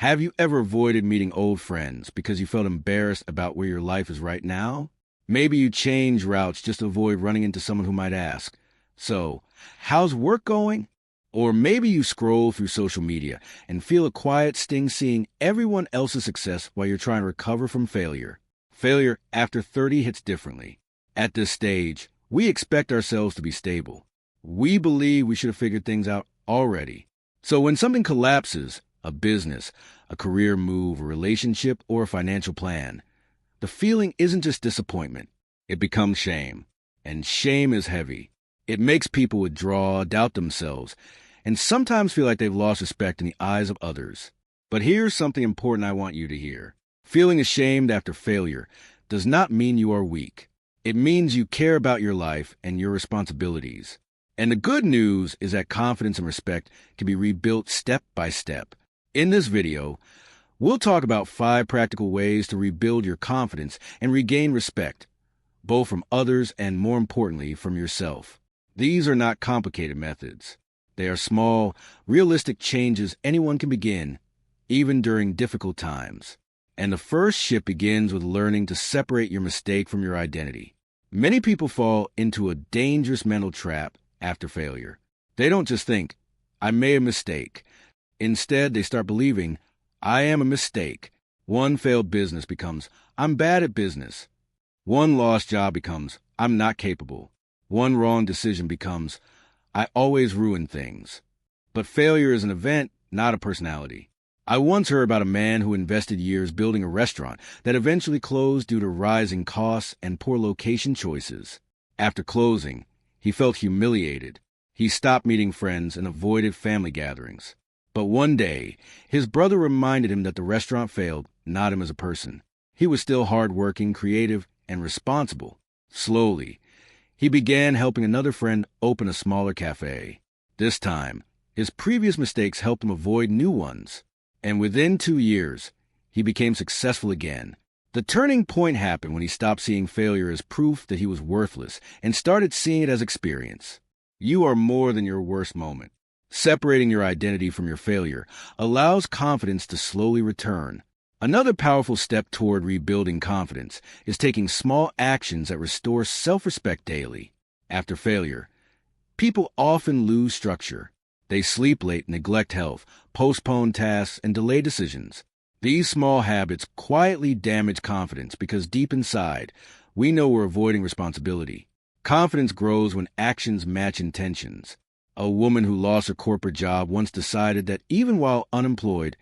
Have you ever avoided meeting old friends because you felt embarrassed about where your life is right now? Maybe you change routes just to avoid running into someone who might ask, "So, how's work going?" Or maybe you scroll through social media and feel a quiet sting seeing everyone else's success while you're trying to recover from failure. Failure after 30 hits differently. At this stage, we expect ourselves to be stable. We believe we should have figured things out already. So when something collapses, a business, a career move, a relationship, or a financial plan, the feeling isn't just disappointment. It becomes shame. And shame is heavy. It makes people withdraw, doubt themselves, and sometimes feel like they've lost respect in the eyes of others. But here's something important I want you to hear. Feeling ashamed after failure does not mean you are weak. It means you care about your life and your responsibilities. And the good news is that confidence and respect can be rebuilt step by step. In this video, we'll talk about 5 practical ways to rebuild your confidence and regain respect, both from others and, more importantly, from yourself. These are not complicated methods. They are small, realistic changes anyone can begin, even during difficult times. And the first shift begins with learning to separate your mistake from your identity. Many people fall into a dangerous mental trap after failure. They don't just think, "I made a mistake." Instead, they start believing, "I am a mistake." One failed business becomes, "I'm bad at business." One lost job becomes, "I'm not capable." One wrong decision becomes, "I always ruin things." But failure is an event, not a personality. I once heard about a man who invested years building a restaurant that eventually closed due to rising costs and poor location choices. After closing, he felt humiliated. He stopped meeting friends and avoided family gatherings. But one day, his brother reminded him that the restaurant failed, not him as a person. He was still hardworking, creative, and responsible. Slowly, he began helping another friend open a smaller cafe. This time, his previous mistakes helped him avoid new ones. And within 2 years, he became successful again. The turning point happened when he stopped seeing failure as proof that he was worthless and started seeing it as experience. You are more than your worst moment. Separating your identity from your failure allows confidence to slowly return. Another powerful step toward rebuilding confidence is taking small actions that restore self-respect daily. After failure, people often lose structure. They sleep late, neglect health, postpone tasks, and delay decisions. These small habits quietly damage confidence because deep inside, we know we're avoiding responsibility. Confidence grows when actions match intentions. A woman who lost her corporate job once decided that even while unemployed,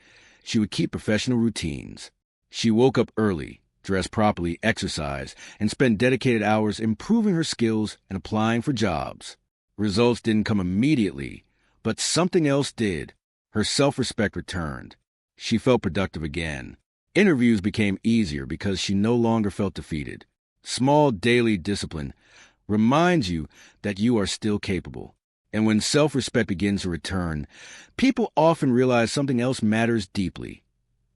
she would keep professional routines. She woke up early, dressed properly, exercised, and spent dedicated hours improving her skills and applying for jobs. Results didn't come immediately, but something else did. Her self-respect returned. She felt productive again. Interviews became easier because she no longer felt defeated. Small daily discipline reminds you that you are still capable. And when self-respect begins to return, people often realize something else matters deeply: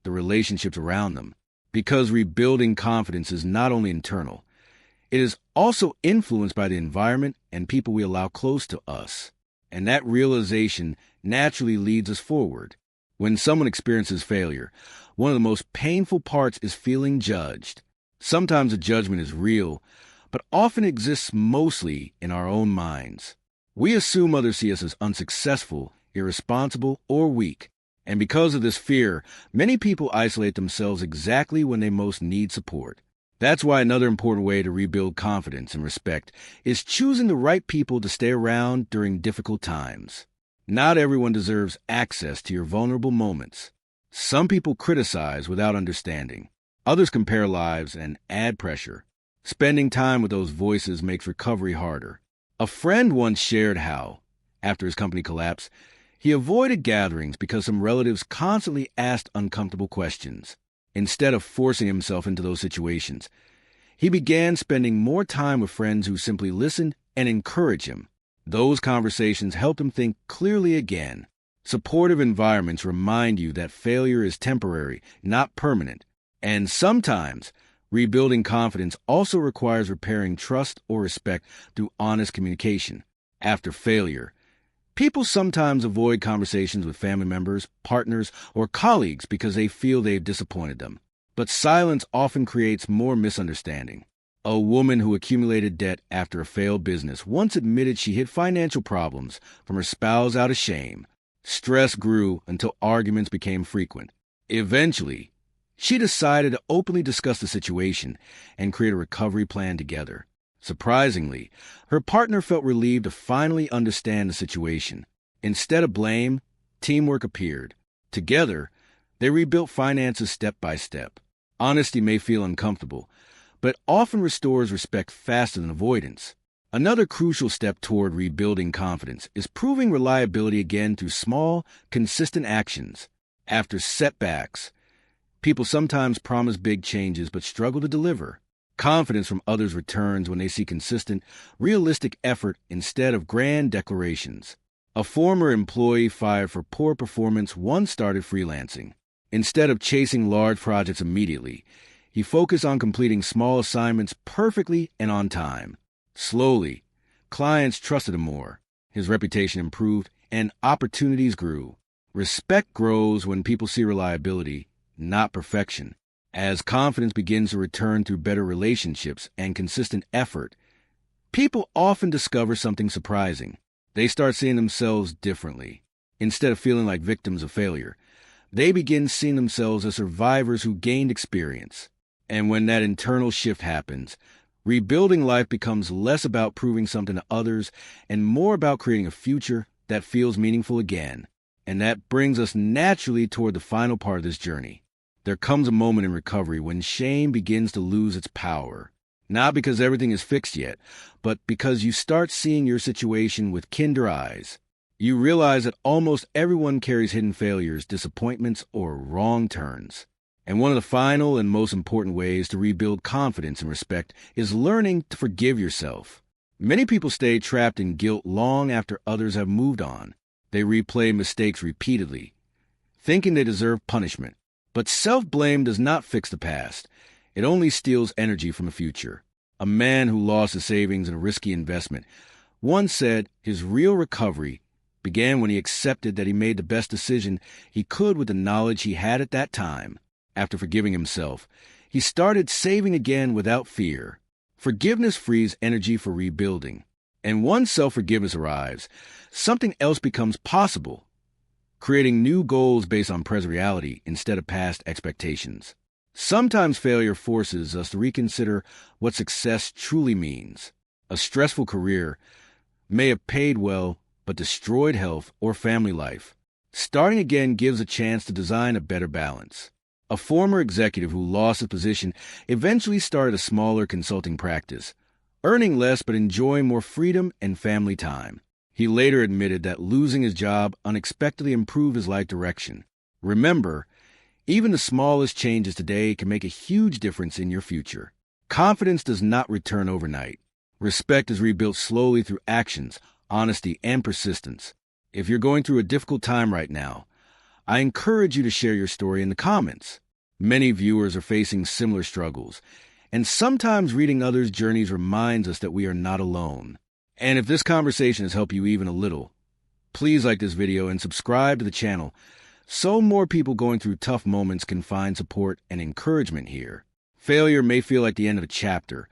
the relationships around them. Because rebuilding confidence is not only internal, it is also influenced by the environment and people we allow close to us. And that realization naturally leads us forward. When someone experiences failure, one of the most painful parts is feeling judged. Sometimes the judgment is real, but often exists mostly in our own minds. We assume others see us as unsuccessful, irresponsible, or weak. And because of this fear, many people isolate themselves exactly when they most need support. That's why another important way to rebuild confidence and respect is choosing the right people to stay around during difficult times. Not everyone deserves access to your vulnerable moments. Some people criticize without understanding. Others compare lives and add pressure. Spending time with those voices makes recovery harder. A friend once shared how, after his company collapsed, he avoided gatherings because some relatives constantly asked uncomfortable questions. Instead of forcing himself into those situations, he began spending more time with friends who simply listened and encouraged him. Those conversations helped him think clearly again. Supportive environments remind you that failure is temporary, not permanent. And sometimes, rebuilding confidence also requires repairing trust or respect through honest communication. After failure, People sometimes avoid conversations with family members, partners, or colleagues because they feel they've disappointed them. But silence often creates more misunderstanding. A woman who accumulated debt after a failed business once admitted she hid financial problems from her spouse out of shame. Stress grew until arguments became frequent. Eventually, she decided to openly discuss the situation and create a recovery plan together. Surprisingly, her partner felt relieved to finally understand the situation. Instead of blame, teamwork appeared. Together, they rebuilt finances step by step. Honesty may feel uncomfortable, but often restores respect faster than avoidance. Another crucial step toward rebuilding confidence is proving reliability again through small, consistent actions. After setbacks, people sometimes promise big changes but struggle to deliver. Confidence from others returns when they see consistent, realistic effort instead of grand declarations. A former employee fired for poor performance once started freelancing. Instead of chasing large projects immediately, he focused on completing small assignments perfectly and on time. Slowly, clients trusted him more. His reputation improved, and opportunities grew. Respect grows when people see reliability, not perfection. As confidence begins to return through better relationships and consistent effort, people often discover something surprising. They start seeing themselves differently. Instead of feeling like victims of failure, they begin seeing themselves as survivors who gained experience. And when that internal shift happens, rebuilding life becomes less about proving something to others and more about creating a future that feels meaningful again. And that brings us naturally toward the final part of this journey. There comes a moment in recovery when shame begins to lose its power. Not because everything is fixed yet, but because you start seeing your situation with kinder eyes. You realize that almost everyone carries hidden failures, disappointments, or wrong turns. And one of the final and most important ways to rebuild confidence and respect is learning to forgive yourself. Many people stay trapped in guilt long after others have moved on. They replay mistakes repeatedly, thinking they deserve punishment. But self-blame does not fix the past. It only steals energy from the future. A man who lost his savings in a risky investment once said his real recovery began when he accepted that he made the best decision he could with the knowledge he had at that time. After forgiving himself, he started saving again without fear. Forgiveness frees energy for rebuilding. And once self-forgiveness arrives, something else becomes possible. Creating new goals based on present reality instead of past expectations. Sometimes failure forces us to reconsider what success truly means. A stressful career may have paid well but destroyed health or family life. Starting again gives a chance to design a better balance. A former executive who lost his position eventually started a smaller consulting practice, earning less but enjoying more freedom and family time. He later admitted that losing his job unexpectedly improved his life direction. Remember, even the smallest changes today can make a huge difference in your future. Confidence does not return overnight. Respect is rebuilt slowly through actions, honesty, and persistence. If you're going through a difficult time right now, I encourage you to share your story in the comments. Many viewers are facing similar struggles, and sometimes reading others' journeys reminds us that we are not alone. And if this conversation has helped you even a little, please like this video and subscribe to the channel so more people going through tough moments can find support and encouragement here. Failure may feel like the end of a chapter,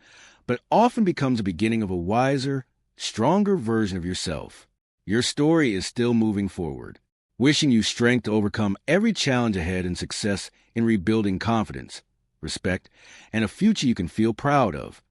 but often becomes the beginning of a wiser, stronger version of yourself. Your story is still moving forward. Wishing you strength to overcome every challenge ahead and success in rebuilding confidence, respect, and a future you can feel proud of.